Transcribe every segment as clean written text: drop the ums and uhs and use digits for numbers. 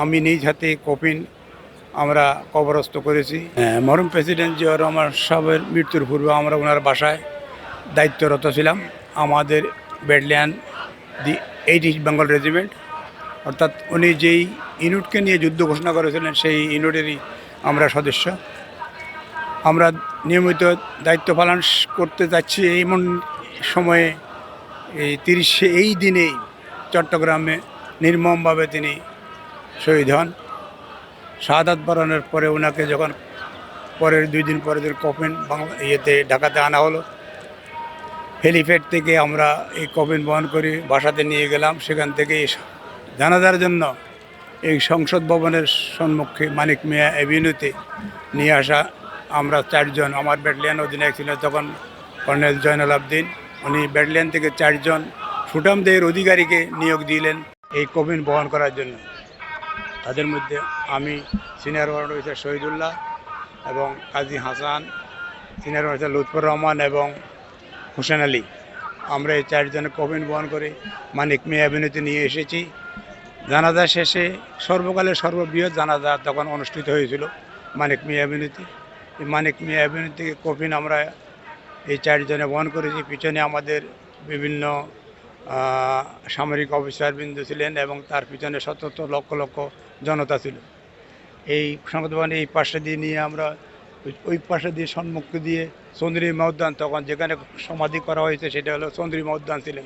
আমি নিজ হাতে কফিন আমরা কবরস্থ করেছি। মরহুম প্রেসিডেন্ট জিয়াউর রহমান সাহেবের মৃত্যুর পূর্বে আমরা ওনার বাসায় দায়িত্বরত ছিলাম। আমাদের ব্যাটালিয়ান দি 80 বেঙ্গল রেজিমেন্ট, অর্থাৎ উনি যেই ইউনিটকে নিয়ে যুদ্ধ ঘোষণা করেছিলেন সেই ইউনিটেরই আমরা সদস্য। আমরা নিয়মিত দায়িত্ব পালন করতে যাচ্ছি। এমন সময়ে এই দিনেই চট্টগ্রামে নির্মমভাবে তিনি শহীদ হন। শাহাদাত বরণের পরে ওনাকে যখন পরের 2 দিন পরে কফিন ঢাকাতে আনা হলো, হেলিপ্যাড থেকে আমরা এই কফিন বহন করি বাসাতে নিয়ে গেলাম। সেখান থেকে জানাজার জন্য এই সংসদ ভবনের সম্মুখে মানিক মিয়া অ্যাভিনিউতে নিয়ে আসা আমরা 4 জন। আমার ব্যাটালিয়ান অধিনায়ক ছিলেন তখন কর্নেল জয়নাল আবদিন। উনি ব্যাটালিয়ান থেকে 4 জন সুঠামদের অধিকারীকে নিয়োগ দিলেন এই কফিন বহন করার জন্য। তাদের মধ্যে আমি সিনিয়র ওয়ার্ড অফিসার শহীদুল্লাহ এবং Kazi Hasan, senior ward officer Lutfor Rahman এবং হোসেন আলী, আমরা এই 4 জনের কফিন বহন করে মানিক মিয়া অ্যাভিনিউতে নিয়ে এসেছি। জানাজা শেষে সর্বকালের সর্ববৃহৎ জানাজা তখন অনুষ্ঠিত হয়েছিল মানিক মিয়া অ্যাভিনিউতে। এই মানিক মিয়া অ্যাভিনিউ থেকে কফিন আমরা এই 4 জনে বহন করেছি। পিছনে আমাদের বিভিন্ন সামরিক অফিসারবৃন্দ ছিলেন এবং তার পিছনে শত শত লক্ষ লক্ষ জনতা ছিল। এই সংসদ ভবনে এই পাশে দিয়ে নিয়ে আমরা ওই পাশে দিয়ে সম্মুখ দিয়ে চন্দ্রিমা উদ্যান, তখন যেখানে সমাধি করা হয়েছে সেটা হলো চন্দ্রিমা উদ্যান ছিলেন।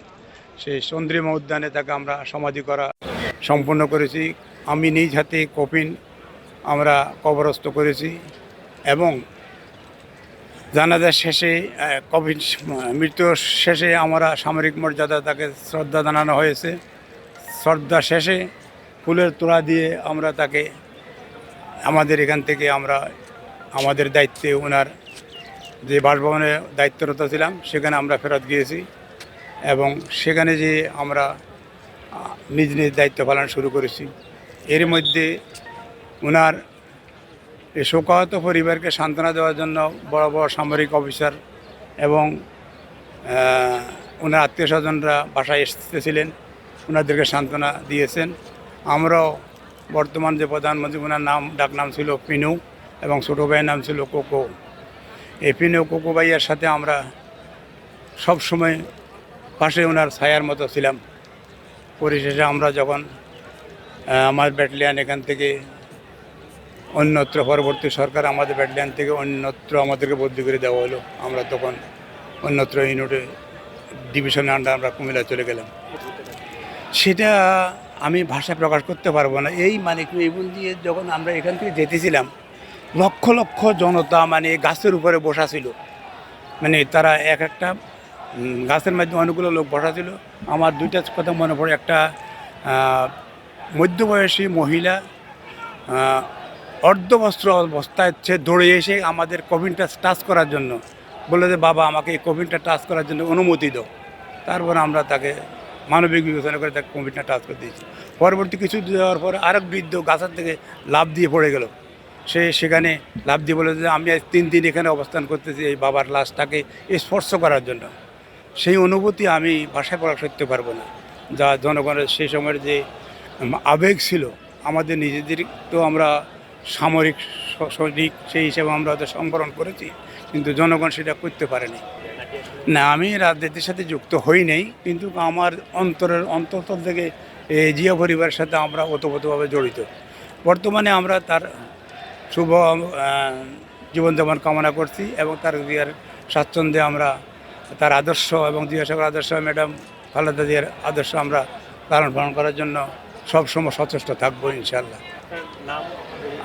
সেই চন্দ্রিমা উদ্যানে তাকে আমরা সমাধি করা সম্পন্ন করেছি। আমি নিজ হাতে কফিন আমরা কবরস্থ করেছি এবং জানাজা শেষে কফিন মৃত্যুর শেষে আমরা সামরিক মর্যাদা তাকে শ্রদ্ধা জানানো হয়েছে। শ্রদ্ধা শেষে ফুলের তোড়া দিয়ে আমরা তাকে আমাদের এখান থেকে আমরা আমাদের দায়িত্বে ওনার যে বাসভবনে দায়িত্বরত ছিলাম সেখানে আমরা ফেরত গিয়েছি এবং সেখানে যে আমরা নিজ নিজ দায়িত্ব পালন শুরু করেছি। এর মধ্যে ওনার এই শোকাহত পরিবারকে সান্ত্বনা দেওয়ার জন্য বড় বড় সামরিক অফিসার এবং ওনার আত্মীয় স্বজনরা বাসায় এসেছিলেন, ওনাদেরকে সান্ত্বনা দিয়েছেন। আমরাও বর্তমান যে প্রধানমন্ত্রী, ওনার ডাকনাম ছিল পিনু এবং ছোটো ভাইয়ের নাম ছিল কোকো। এই পিনু কোকো ভাইয়ের সাথে আমরা সবসময় পাশে ওনার ছায়ার মতো ছিলাম। পরিশেষে আমরা যখন আমার ব্যাটালিয়ান এখান থেকে অন্যত্র, পরবর্তী সরকার আমাদের ব্যাটালিয়ান থেকে অন্যত্র আমাদেরকে বদলি করে দেওয়া হলো, আমরা তখন অন্যত্র ইউনিটে ডিভিশনের আন্ডার আমরা কুমিল্লা চলে গেলাম। সেটা আমি ভাষায় প্রকাশ করতে পারবো না। এই মানিক মিয়া দিয়ে যখন আমরা এখান থেকে যেতেছিলাম, লক্ষ লক্ষ জনতা মানে গাছের উপরে বসা ছিল। মানে তারা একটা গাছের মাধ্যমে অনেকগুলো লোক বসা ছিল। আমার 2টা কথা মনে পড়ে। একটা মধ্যবয়সী মহিলা অর্ধবস্ত্র অবস্থায় দৌড়ে এসে আমাদের কফিনটা টাচ করার জন্য বললো যে বাবা আমাকে এই কফিনটা টাচ করার জন্য অনুমতি দাও। তারপর আমরা তাকে মানবিক বিবেচনা করে তাকে কফিনটা টাচ করে দিয়েছি। পরবর্তী কিছু দেওয়ার পরে আরেক বৃদ্ধ গাছের থেকে লাফ দিয়ে পড়ে গেল। সেখানে লাফ দিয়ে বলে যে আমি আজ 3 দিন এখানে অবস্থান করতেছি এই বাবার লাশটাকে স্পর্শ করার জন্য। সেই অনুভূতি আমি ভাষায় প্রকাশ করতে পারবো না। যা জনগণের সেই সময়ের যে আবেগ ছিল, আমাদের নিজেদের তো আমরা সামরিক সৈনিক সেই হিসেবে আমরা ওদের সংবরণ করেছি, কিন্তু জনগণ সেটা করতে পারেনি। না, আমি রাজনীতির সাথে যুক্ত হই নাই, কিন্তু আমার অন্তর থেকে এই জিয়া পরিবারের সাথে আমরা ওতপ্রোতভাবে জড়িত। বর্তমানে আমরা তার শুভ জীবনযাপন কামনা করছি এবং তার জিয়ার স্বাচ্ছন্দ্যে আমরা তার আদর্শ এবং জিয়া সাহেবের আদর্শ, ম্যাডাম খালেদা জিয়ার আদর্শ আমরা লালন পালন করার জন্য সবসময় সচেষ্ট থাকবো ইনশাআল্লাহ।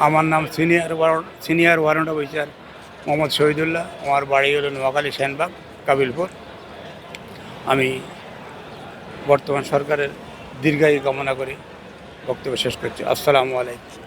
আমার নাম senior warrant officer Mohammad Shahidullah. আমার বাড়ি হলো নোয়াখালী সেনবাগ, কাবিলপুর। আমি বর্তমান সরকারের দীর্ঘায়ু কামনা করি বক্তব্য শেষ করছি। আসসালামু আলাইকুম।